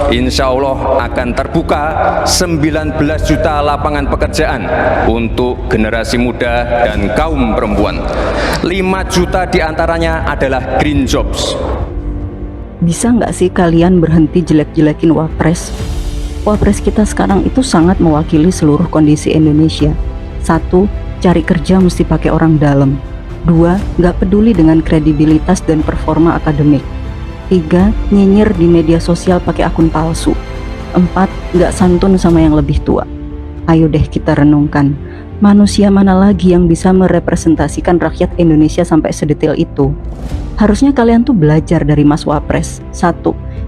Insya Allah akan terbuka 19 juta lapangan pekerjaan untuk generasi muda dan kaum perempuan. 5 juta diantaranya adalah green jobs. Bisa nggak sih kalian berhenti jelek-jelekin Wapres? Wapres kita sekarang itu sangat mewakili seluruh kondisi Indonesia. 1. Cari kerja mesti pakai orang dalam. 2. Nggak peduli dengan kredibilitas dan performa akademik. 3. Nyinyir di media sosial pakai akun palsu. 4. Nggak santun sama yang lebih tua. Ayo deh kita renungkan, manusia mana lagi yang bisa merepresentasikan rakyat Indonesia sampai sedetail itu? Harusnya kalian tuh belajar dari Mas Wapres. 1.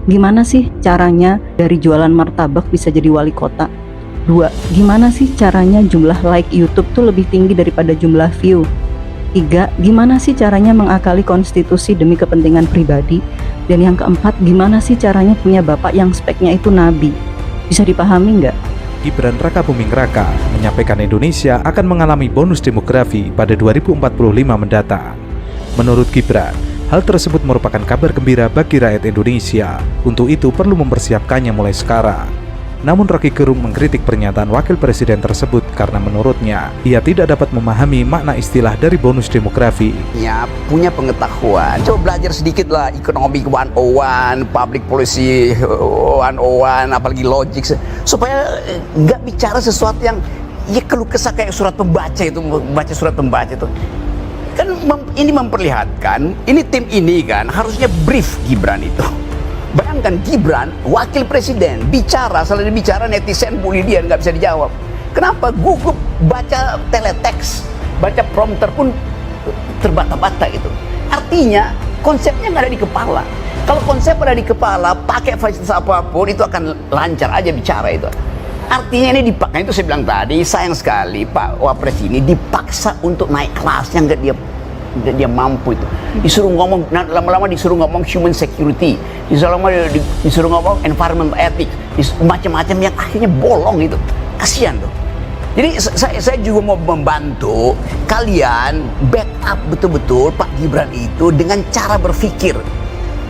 Gimana sih caranya dari jualan martabak bisa jadi wali kota? 2. Gimana sih caranya jumlah like YouTube tuh lebih tinggi daripada jumlah view? 3. Gimana sih caranya mengakali konstitusi demi kepentingan pribadi? Dan yang keempat, gimana sih caranya punya bapak yang speknya itu nabi? Bisa dipahami nggak? Gibran Rakabuming Raka menyampaikan Indonesia akan mengalami bonus demografi pada 2045 mendatang. Menurut Gibran, hal tersebut merupakan kabar gembira bagi rakyat Indonesia. Untuk itu perlu mempersiapkannya mulai sekarang. Namun Rocky Gerung mengkritik pernyataan wakil presiden tersebut karena menurutnya ia tidak dapat memahami makna istilah dari bonus demografi. Ya, punya pengetahuan, coba belajar sedikit lah Economic 101, Public Policy 101, apalagi Logic, supaya nggak bicara sesuatu yang ya keluh kesah kayak surat pembaca itu, baca surat pembaca itu. Kan ini memperlihatkan, ini tim ini kan harusnya brief Gibran itu. Bayangkan Gibran, wakil presiden, bicara, selalu bicara netizen bully dia, nggak bisa dijawab. Kenapa? Gugup baca teletext, baca prompter pun terbata-bata gitu. Artinya konsepnya nggak ada di kepala. Kalau konsep ada di kepala, pakai fasilitas apapun itu akan lancar aja bicara itu. Artinya ini dipaksa, itu saya bilang tadi, sayang sekali Pak Wapres ini dipaksa untuk naik kelas yang nggak dia mampu itu. Disuruh ngomong, lama-lama disuruh ngomong human security, disuruh ngomong environment ethics, macam-macam yang akhirnya bolong itu. Kasihan tuh. Jadi saya juga mau membantu kalian backup betul-betul Pak Gibran itu dengan cara berpikir.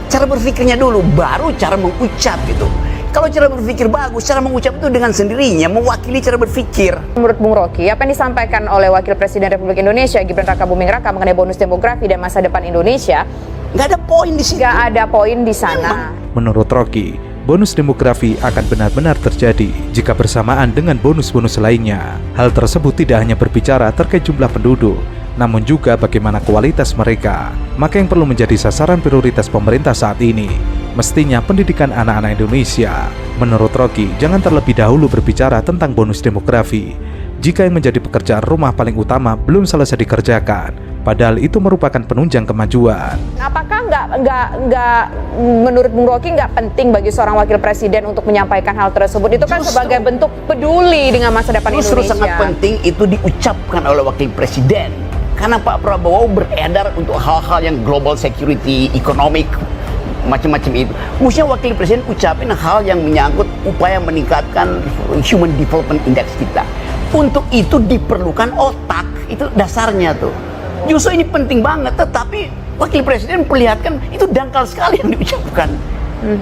Cara berpikirnya dulu, baru cara mengucap gitu. Kalau cara berpikir bagus, cara mengucap itu dengan sendirinya mewakili cara berpikir. Menurut Bung Rocky, apa yang disampaikan oleh Wakil Presiden Republik Indonesia Gibran Rakabuming Raka mengenai bonus demografi dan masa depan Indonesia, nggak ada poin di situ. nggak ada poin di sana. Menurut Rocky, bonus demografi akan benar-benar terjadi jika bersamaan dengan bonus-bonus lainnya. Hal tersebut tidak hanya berbicara terkait jumlah penduduk, namun juga bagaimana kualitas mereka. Maka yang perlu menjadi sasaran prioritas pemerintah saat ini mestinya pendidikan anak-anak Indonesia. Menurut Rocky, jangan terlebih dahulu berbicara tentang bonus demografi jika yang menjadi pekerjaan rumah paling utama belum selesai dikerjakan, padahal itu merupakan penunjang kemajuan. Apakah nggak menurut Bung Rocky nggak penting bagi seorang wakil presiden untuk menyampaikan hal tersebut? Itu kan sebagai bentuk peduli dengan masa depan Indonesia. Justru sangat penting itu diucapkan oleh wakil presiden, karena Pak Prabowo beredar untuk hal-hal yang global security, economic, macam-macam itu. Mestinya wakil presiden ucapin hal yang menyangkut upaya meningkatkan human development index kita. Untuk itu diperlukan otak, itu dasarnya tuh. Justru ini penting banget, tetapi wakil presiden perlihatkan itu dangkal sekali yang diucapkan.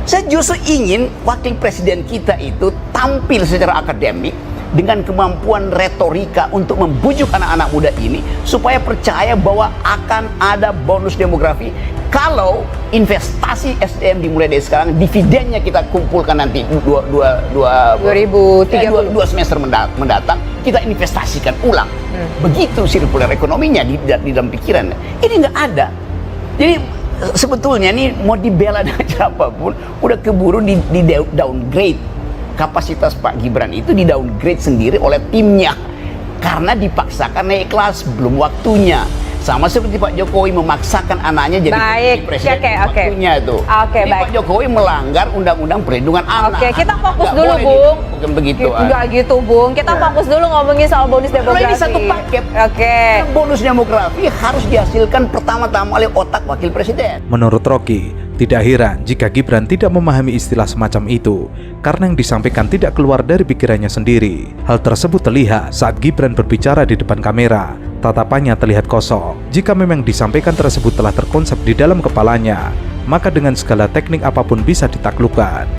Saya justru ingin wakil presiden kita itu tampil secara akademik dengan kemampuan retorika untuk membujuk anak-anak muda ini supaya percaya bahwa akan ada bonus demografi kalau investasi SDM dimulai dari sekarang, dividennya kita kumpulkan nanti 2030. dua semester mendatang, kita investasikan ulang. Begitu sirkular ekonominya di dalam pikiran. Ini nggak ada. Jadi sebetulnya ini mau dibela dengan cara apapun, udah keburu di downgrade. Kapasitas Pak Gibran itu di downgrade sendiri oleh timnya karena dipaksakan naik kelas, belum waktunya. Sama seperti Pak Jokowi memaksakan anaknya jadi presiden waktunya itu. Baik. Pak Jokowi melanggar undang-undang perlindungan anak. Oke, kita fokus dulu, Bung. Bukan begitu. Enggak gitu, Bung. Kita fokus dulu ngomongin soal bonus demografi. Kalau ini satu paket. Bonus demografi harus dihasilkan pertama-tama oleh otak wakil presiden. Menurut Rocky, tidak heran jika Gibran tidak memahami istilah semacam itu karena yang disampaikan tidak keluar dari pikirannya sendiri. Hal tersebut terlihat saat Gibran berbicara di depan kamera. Tatapannya terlihat kosong. Jika memang disampaikan tersebut telah terkonsep di dalam kepalanya, maka dengan segala teknik apapun bisa ditaklukkan.